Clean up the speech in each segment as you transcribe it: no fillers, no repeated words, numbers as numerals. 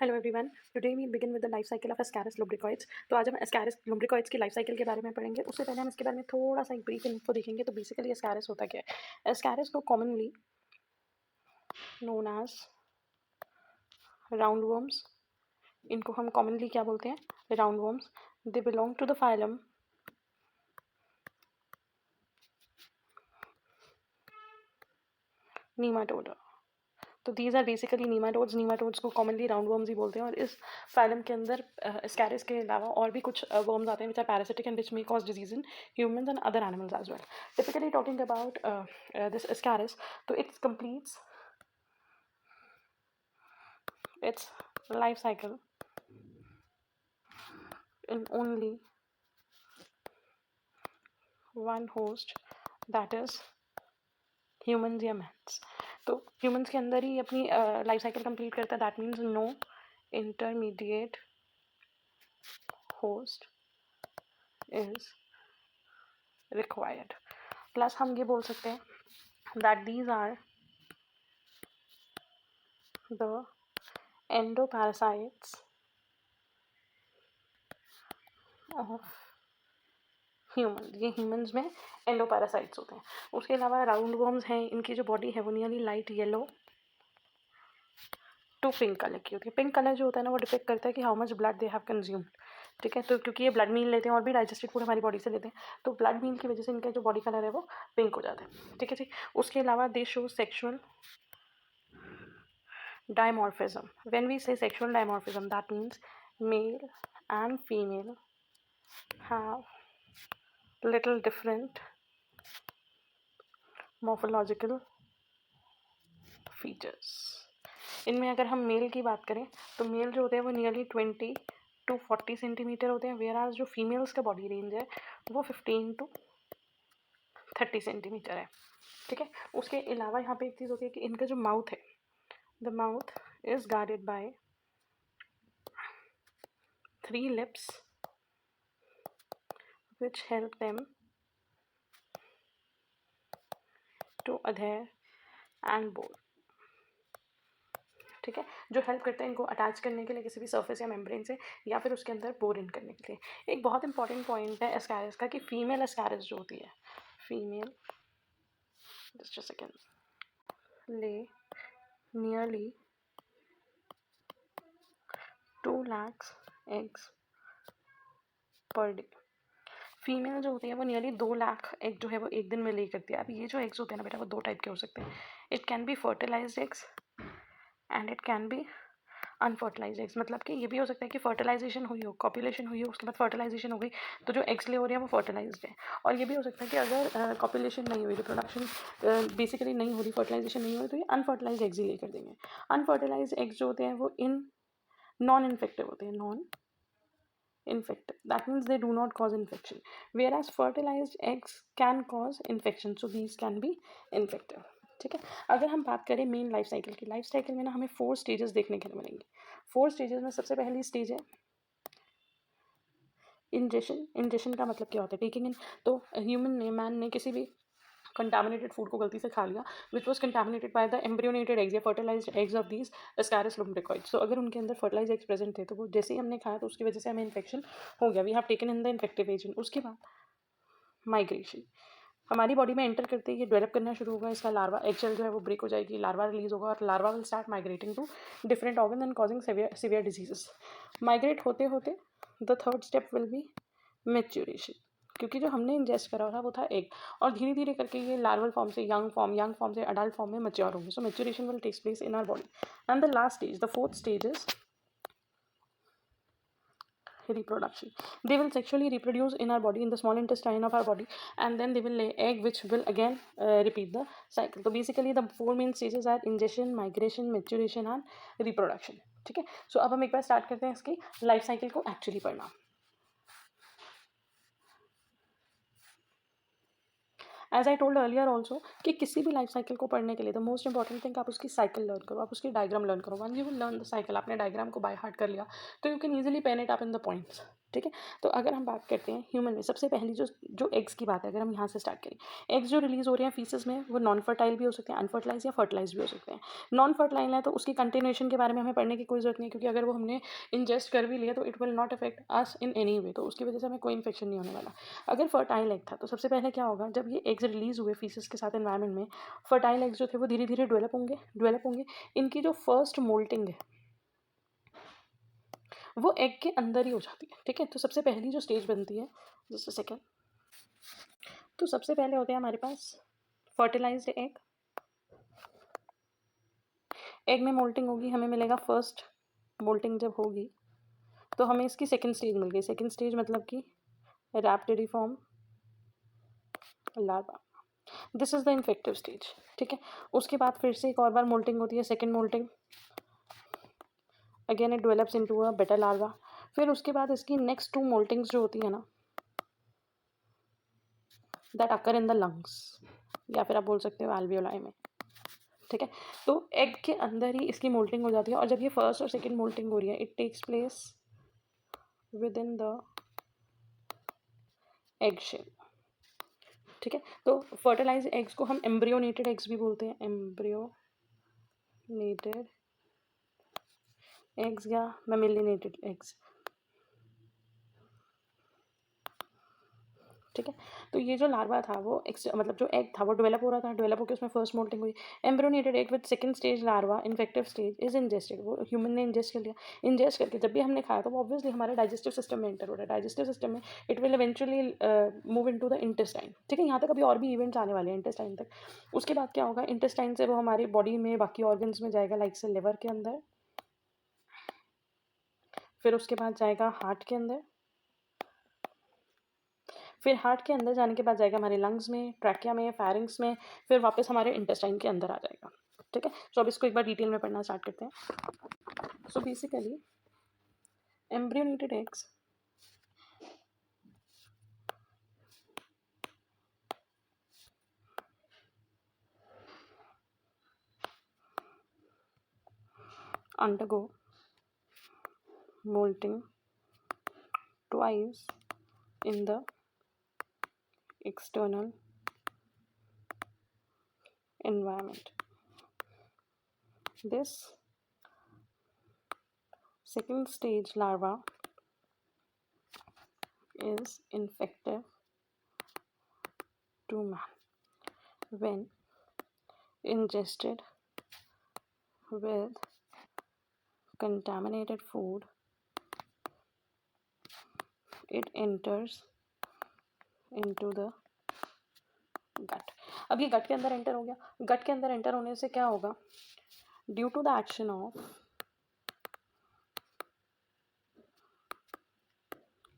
Hello everyone, today we begin with the life cycle of ascaris lumbricoides. तो आज हम Ascaris लुब्रिकॉइड्स की life cycle के बारे में पढ़ेंगे। उससे पहले हम इसके बारे में थोड़ा सा एक ब्रीफ इन्फो देखेंगे। तो बेसिकली एस्कैरिस होता क्या है? एस्कैरिस को commonly known as round worms, इनको हम कॉमनली क्या बोलते हैं? Round worms. They belong to the phylum nematoda. तो these are basically nematodes. Nematodes को कॉमनली राउंड वर्म्स ही बोलते हैं। और इस फाइलम के अंदर एस्कैरिस के अलावा और भी कुछ वर्म्स आते हैं which are parasitic and which may cause disease in humans and other animals as well. Typically talking about this ascaris, तो it's completes its life cycle in only one host, that is humans या mans। तो humans के अंदर ही अपनी life cycle complete करता है। That means no intermediate host is required. Plus हम ये बोल सकते हैं that these are the endoparasites of human. ये ह्यूमंस में एंडोपैरासाइट्स होते हैं। उसके अलावा राउंड वर्म्स हैं, इनकी जो बॉडी है वो nearly light yellow to pink colour की होती है। पिंक कलर जो होता है ना, वो डिपेक्ट करता है कि how much blood they have consumed. ठीक है, तो क्योंकि ये ब्लड मील लेते हैं और भी डाइजेस्टेड फूड हमारी बॉडी से लेते हैं, तो ब्लड मील की वजह से इनका जो बॉडी कलर है वो पिंक हो जाता है। ठीक है जी। उसके अलावा दे show sexual dimorphism. When we say sexual dimorphism, that means male and female have little different morphological features. इनमें अगर हम मेल की बात करें तो मेल जो होते हैं वो नियरली 20 to 40 सेंटीमीटर होते हैं, वेयर आज जो फीमेल्स का बॉडी रेंज है वो 15 to 30 सेंटीमीटर है। ठीक है। उसके अलावा यहाँ पे एक चीज़ होती है कि इनका जो माउथ है, the mouth is guarded by 3 lips which help them to adhere and bore। ठीक है, जो हेल्प करते हैं इनको अटैच करने के लिए किसी भी सरफेस या मेम्ब्रेन से, या फिर उसके अंदर बोर इन करने के लिए। एक बहुत इंपॉर्टेंट पॉइंट है एस्कैरिस का कि फीमेल एस्कैरिस जो होती है, फीमेल जस्ट अ सेकेंड, ले nearly 2 lakhs eggs per day. Female जो होती है वो नियरली 2 लाख एग जो है वो एक दिन में ले करती है। अब ये जो एग्स होते हैं ना बेटा, वो 2 टाइप के हो सकते हैं। It can be fertilised eggs and it can be unfertilised eggs. मतलब कि ये भी हो सकता है कि फर्टिलाइजेशन हुई हो, कॉपुलेशन हुई हो, उसके बाद फर्टिलाइजेशन हो गई, तो जो एग्स ले हो रहे हैं वो फर्टिलाइज्ड है। और ये भी हो सकता है कि अगर कॉपुलेशन नहीं हुई, रिप्रोडक्शन बेसिकली नहीं हो रही, फर्टिलाइजेशन नहीं हो रही, तो ये अनफर्टिलाइज्ड एग्स ही लेकर देंगे। अनफर्टिलाइज्ड एग्स जो होते हैं वो नॉन इन्फेक्टिव होते हैं, non infective, that means they do not cause infection, whereas fertilized eggs can cause infection, so these can be infective। ठीक है। अगर हम बात करें मेन लाइफ साइकिल की, लाइफ साइकिल में ना हमें 4 स्टेजेस देखने के लिए मिलेंगे। 4 स्टेजेस में सबसे पहली स्टेज है इंजेशन। इंजेशन का मतलब क्या होता है? Taking in. तो मैन ने किसी भी कंटामिनेटेड फूड को गलती से खा लिया which was contaminated by the embryonated eggs या fertilised eggs of these ascaris lumbricoides. तो अगर उनके अंदर फर्टिलाइज एग्स प्रेजेंट थे तो वो जैसे ही हमने खाया तो उसकी वजह से हमें इन्फेक्शन हो गया, we have taken in the infective agent. उसके बाद माइग्रेशन, हमारी बॉडी में एंटर करते ही ये डेवलप करना शुरू होगा, इसका लार्वा एगशेल जो है वो ब्रेक हो जाएगी, लार्वा रिलीज होगा और larva will start migrating to different organ and causing severe diseases. Migrate होते होते the third step will be maturation, क्योंकि जो हमने इंजेस्ट करा था वो था एग, और धीरे धीरे करके ये लार्वल फॉर्म से यंग फॉर्म से अडल्ट फॉर्म में मैच्योर होंगे। So maturation will takes place in our body. And the last stage, the fourth stage is reproduction. They will sexually reproduce in our body, in the small intestine of our body, and then they will lay egg which will again repeat the cycle. So basically the 4 main stages are ingestion, migration, maturation and reproduction। ठीक है। सो अब हम एक बार start करते हैं इसकी life cycle को actually पढ़ना। As I told earlier also कि किसी भी लाइफ साइकिल को पढ़ने के लिए द मोस्ट इंपॉर्टेंट थिंग आप उसकी साइकिल लर्न करो, आप उसकी डायग्राम लर्न करो. When you will learn the cycle, आपने डायग्राम को बाय हार्ट कर लिया तो you can easily pen it up in the points. ठीक है. तो अगर हम बात करते हैं ह्यूमन में, सबसे पहली जो एग्स की बात है, अगर हम यहाँ से स्टार्ट करें, एग्स जो रिलीज हो रहे हैं फीसेस में वो नॉन फर्टाइल भी हो सकते हैं, अनफर्टिलाइज या फर्टिलाइज भी हो सकते हैं. नॉन फर्टाइल है तो उसकी कंटिन्यूएशन के बारे में हमें पढ़ने की कोई जरूरत नहीं, क्योंकि अगर वो हमने इंजेस्ट कर भी लिया तो it will not affect us in any way, तो उसकी वजह से हमें कोई इन्फेक्शन नहीं होने वाला. अगर फर्टाइल एग था तो सबसे पहले क्या होगा, जब ये एग्स रिलीज हुए फीसेस के साथ एनवायरमेंट में, फर्टाइल एग्स जो थे वो धीरे धीरे डेवलप होंगे. इनकी जो फर्स्ट मोल्टिंग है वो एग के अंदर ही हो जाती है. ठीक है. तो सबसे पहली जो स्टेज बनती है, जस्ट अ सेकेंड, तो सबसे पहले होते हैं हमारे पास फर्टिलाइज्ड एग. एग में मोल्टिंग होगी, हमें मिलेगा फर्स्ट मोल्टिंग. जब होगी तो हमें इसकी सेकंड स्टेज मिल गई. सेकंड स्टेज मतलब कि rhabditiform larva. This is the infective stage. ठीक है. उसके बाद फिर से एक और बार मोल्टिंग होती है, second moulting. Again it develops into a beta larva. फिर उसके बाद इसकी नेक्स्ट 2 मोल्टिंग्स जो होती है ना, that occur in the lungs, या फिर आप बोल सकते हो एल्वियोलाई में. ठीक है. तो एग के अंदर ही इसकी मोल्टिंग हो जाती है, और जब ये फर्स्ट और सेकंड मोल्टिंग हो रही है, it takes place within the egg shell. ठीक है. तो फर्टिलाइज एग्स को हम एम्ब्रियोनेटेड एग्स भी बोलते हैं, एम्ब्रियोनेटेड एग्स या मेमिलिनेटेड एग्स. ठीक है. तो ये जो लार्वा था वो मतलब जो एग था वो डेवलप हो रहा था, डेवलप होकर उसमें फर्स्ट मोल्टिंग हुई. Embryonated egg with second stage larva infective stage is ingested. वो ह्यूमन ने इंजेस्ट कर लिया. इंजेस्ट करके जब भी हमने खाया तो वो ऑब्वियसली हमारे डाइजेस्टिव सिस्टम में एंटर हो रहा है. डाइजेस्टिव सिस्टम में it will eventually move into the intestine. ठीक है. यहाँ तक अभी और भी इवेंट्स आने वाले हैं इंटेस्टाइन तक. उसके बाद क्या होगा, इंटेस्टाइन से वो हमारी बॉडी में बाकी ऑर्गन्स में जाएगा, लाइक से लिवर के अंदर. फिर उसके बाद जाएगा हार्ट के अंदर. फिर हार्ट के अंदर जाने के बाद जाएगा हमारे लंग्स में, ट्रैकिया में, फैरिंग्स में, फिर वापस हमारे इंटेस्टाइन के अंदर आ जाएगा. ठीक है. सो अब इसको एक बार डिटेल में पढ़ना स्टार्ट करते हैं. So basically embryonated eggs undergo molting twice in the external environment. This second stage larva is infective to man when ingested with contaminated food. It enters into the गट. अब ये गट के अंदर एंटर हो गया. गट के अंदर एंटर होने से क्या होगा, due to the action of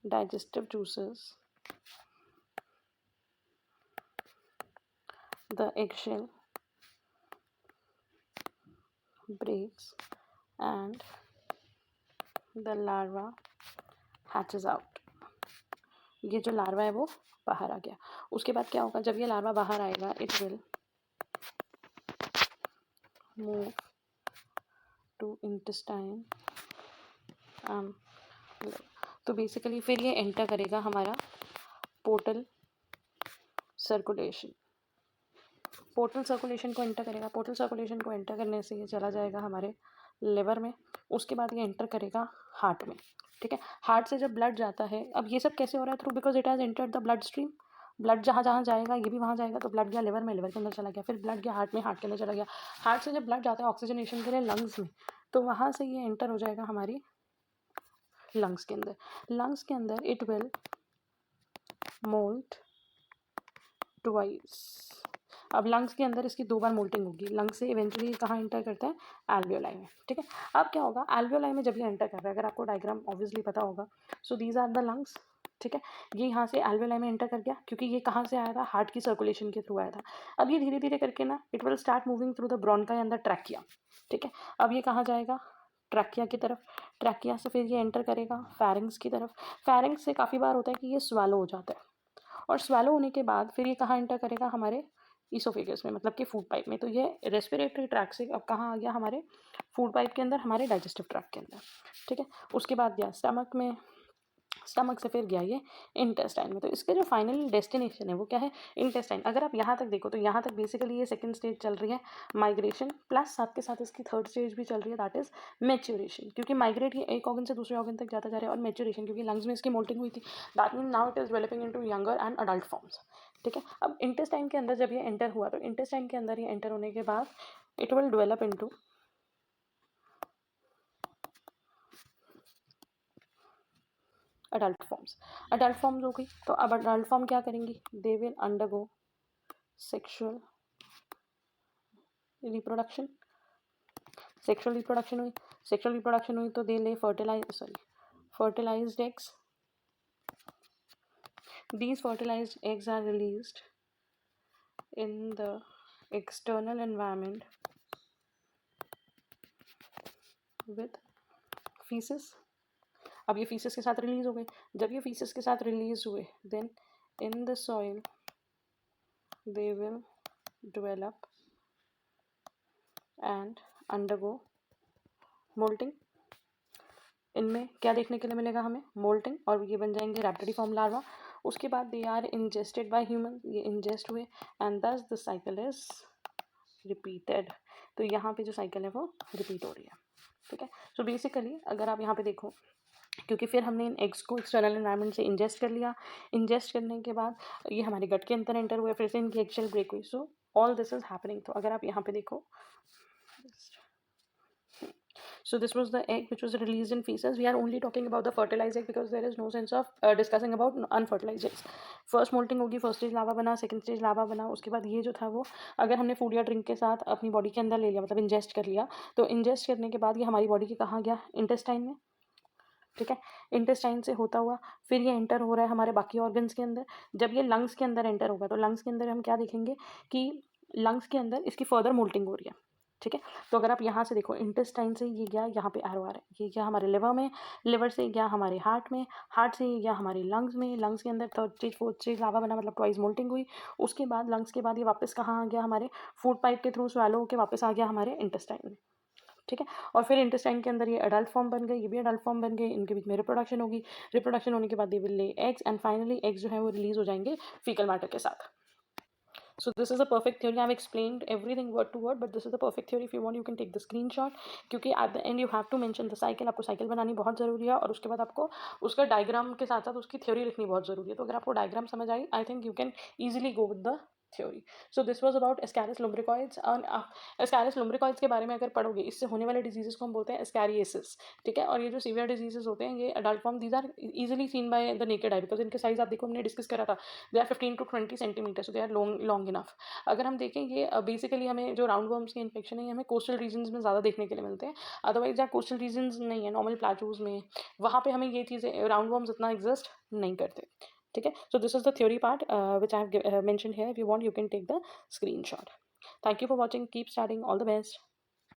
digestive juices, the eggshell breaks and the larva hatches out. ये जो लार्वा है वो बाहर आ गया. उसके बाद क्या होगा, जब ये लार्वा बाहर आएगा it will move to intestine. तो बेसिकली फिर ये एंटर करेगा हमारा पोर्टल सर्कुलेशन. पोर्टल सर्कुलेशन को एंटर करेगा. पोर्टल सर्कुलेशन को एंटर करने से ये चला जाएगा हमारे लिवर में. उसके बाद ये एंटर करेगा हार्ट में. ठीक है. हार्ट से जब ब्लड जाता है, अब ये सब कैसे हो रहा है, through because it has entered the blood stream. Blood जहाँ जहाँ जाएगा ये भी वहाँ जाएगा. तो ब्लड गया लिवर में, लिवर के अंदर चला गया. फिर ब्लड गया हार्ट में, हार्ट के अंदर चला गया. हार्ट से जब ब्लड जाता है ऑक्सीजनेशन के लिए लंग्स में, तो वहाँ से ये एंटर हो जाएगा हमारी लंग्स के अंदर. लंग्स के अंदर इट विल मोल्ट ट्वाइस. अब लंग्स के अंदर इसकी 2 बार मोल्टिंग होगी. लंग्स से इवेंचुअली कहाँ एंटर करता है, एल्वियोलाई में. ठीक है. अब क्या होगा, एल्वियोलाई में जब ये एंटर कर रहा है, अगर आपको डायग्राम ऑब्वियसली पता होगा, so these are the lungs. ठीक है. ये यहाँ से एल्वियोलाई में एंटर कर गया, क्योंकि ये कहाँ से आया था, हार्ट की सर्कुलेशन के थ्रू आया था. अब ये धीरे धीरे करके ना it will start moving through the bronchi and the trachea. ठीक है. अब ये कहाँ जाएगा, ट्रैकिया की तरफ. ट्रैकिया से फिर ये एंटर करेगा फैरिंग्स की तरफ. फैरिंग्स से काफ़ी बार होता है कि ये स्वेलो हो जाता है, और स्वेलो होने के बाद फिर ये कहाँ एंटर करेगा, हमारे ईसोफेगस में, मतलब कि फूड पाइप में। तो ये रेस्पिरेटरी ट्रैक से अब कहाँ आ गया, हमारे फूड पाइप के अंदर, हमारे डाइजेस्टिव ट्रैक के अंदर, ठीक है। उसके बाद गया स्टमक में, स्टमक से फिर गया ये इंटेस्टाइन में। तो इसके जो फाइनल डेस्टिनेशन है वो क्या है, इंटेस्टाइन। अगर आप यहाँ तक देखो तो यहाँ तक बेसिकली ये सेकंड स्टेज चल रही है, माइग्रेशन, प्लस साथ के साथ इसकी थर्ड स्टेज भी चल रही है, दैट इज मैच्योरेशन। क्योंकि माइग्रेट ये एक ऑर्गन से दूसरे ऑर्गन तक जाता जा रहा है, और मैच्योरेशन क्योंकि लंग्स में इसकी मोल्टिंग हुई थी, that mean now it is developing into younger and adult forms, ठीक है। अब इंटेस्टाइन के अंदर जब ये एंटर हुआ, तो इंटेस्टाइन के अंदर ये एंटर होने के बाद it will develop into adult forms. Adult forms हो गई, तो अब अडल्ट फॉर्म क्या करेंगी, they will undergo sexual reproduction. Sexual reproduction हुई, सेक्सुअल रिप्रोडक्शन हुई तो दे ले fertilized eggs. These fertilized eggs are released in the external environment with feces. अब ये फीसेस के साथ रिलीज हो गए। जब ये फीसेस के साथ रिलीज हुए, then in the soil they will develop and undergo moulting. इनमें क्या देखने के लिए मिलेगा हमें, मोल्टिंग, और ये बन जाएंगे रैप्टिडिफॉर्म लार्वा। उसके बाद they are ingested by human, ये इंजेस्ट हुए, and thus the cycle is repeated. तो यहाँ पे जो साइकिल है वो रिपीट हो रही है, ठीक है। सो बेसिकली अगर आप यहाँ पे देखो, क्योंकि फिर हमने इन एग्स को एक्सटर्नल एनवायरनमेंट से इंजेस्ट कर लिया, इंजेस्ट करने के बाद ये हमारे गट के अंदर एंटर हुए, फिर से इनकी एगशेल ब्रेक हुई। So all this is happening. तो अगर आप यहाँ पे देखो, so this was the egg which was released in feces. We are only talking about the fertilized egg because there is no sense of discussing about unfertilized eggs. First moulting होगी, first stage larva बना, second stage larva बना। उसके बाद ये जो था वो अगर हमने फूड या ड्रिंक के साथ अपनी बॉडी के अंदर ले लिया, मतलब इंजेस्ट कर लिया, तो इंजेस्ट करने के बाद ये हमारी बॉडी के कहाँ गया, इंटेस्टाइन में, ठीक है। इंटेस्टाइन से होता हुआ फिर ये एंटर हो रहा है हमारे बाकी ऑर्गन्स के अंदर। जब ये लंग्स के अंदर एंटर होगा, तो लंग्स के अंदर हम क्या देखेंगे कि लंग्स के अंदर इसकी फर्दर मोल्टिंग हो रही है, ठीक है। तो अगर आप यहाँ से देखो, इंटेस्टाइन से ये गया, यहाँ पे एरो आ रहा है, ये गया हमारे लिवर में, लिवर से गया हमारे हार्ट में, हार्ट से ये गया हमारे लंग्स में, लंग्स के अंदर third stage fourth stage larva बना, मतलब ट्वाइस मोल्टिंग हुई। उसके बाद लंग्स के बाद ये वापस कहाँ आ गया, हमारे फूड पाइप के थ्रू स्वेलो होकर वापस आ गया हमारे इंटेस्टाइन में, ठीक है। और फिर इंटेस्टाइन के अंदर ये अडल्ट फॉर्म बन गए, ये भी अडल्ट फॉर्म बन गए, इनके बीच में रिप्रोडक्शन होगी, रिप्रोडक्शन होने के बाद they will lay eggs, and finally eggs जो है वो रिलीज हो जाएंगे फीकल मैटर के साथ। So this is a perfect theory. I've explained everything word to word, but this is the perfect theory. If you want, you can take the screenshot. क्योंकि at the end you have to mention the cycle. आपको cycle बनानी बहुत ज़रूरी है, और उसके बाद आपको उसका डायग्राम के साथ साथ उसकी थ्योरी लिखनी बहुत ज़रूरी है। तो अगर आपको डायग्राम समझ आई, I think you can easily go with the theory. So this was about ascaris lumbricoides. और एस्कैरिस लुम्ब्रिकॉइड्स के बारे में अगर पढ़ोगे, इससे होने वाले डिजीज़ को हम बोलते हैं एस्कैरिएसिस, ठीक है। और ये जो सीवियर डिजीजेज होते हैं, ये adult form, these are easily seen by the naked eye, because इनके साइज आप देखो, हमने डिस्कस करा था, they are 15 to 20 centimetre, so they are long enough. अगर हम देखें, ये बेसिकली हमें जो राउंड वर्म्स के इन्फेक्शन है, ये हमें कोस्टल रीजन्स में ज़्यादा देखने के लिए मिलते हैं। अदरवाइज जहाँ कोस्टल रीजन्स नहीं है, नॉर्मल प्लाटूज में, वहाँ पे हमें ये चीज़ें राउंड वर्म्स इतना एग्जिस्ट नहीं करते, ठीक है। So this is the theory part which I have mentioned here. If you want, you can take the screenshot. Thank you for watching. Keep studying. All the best.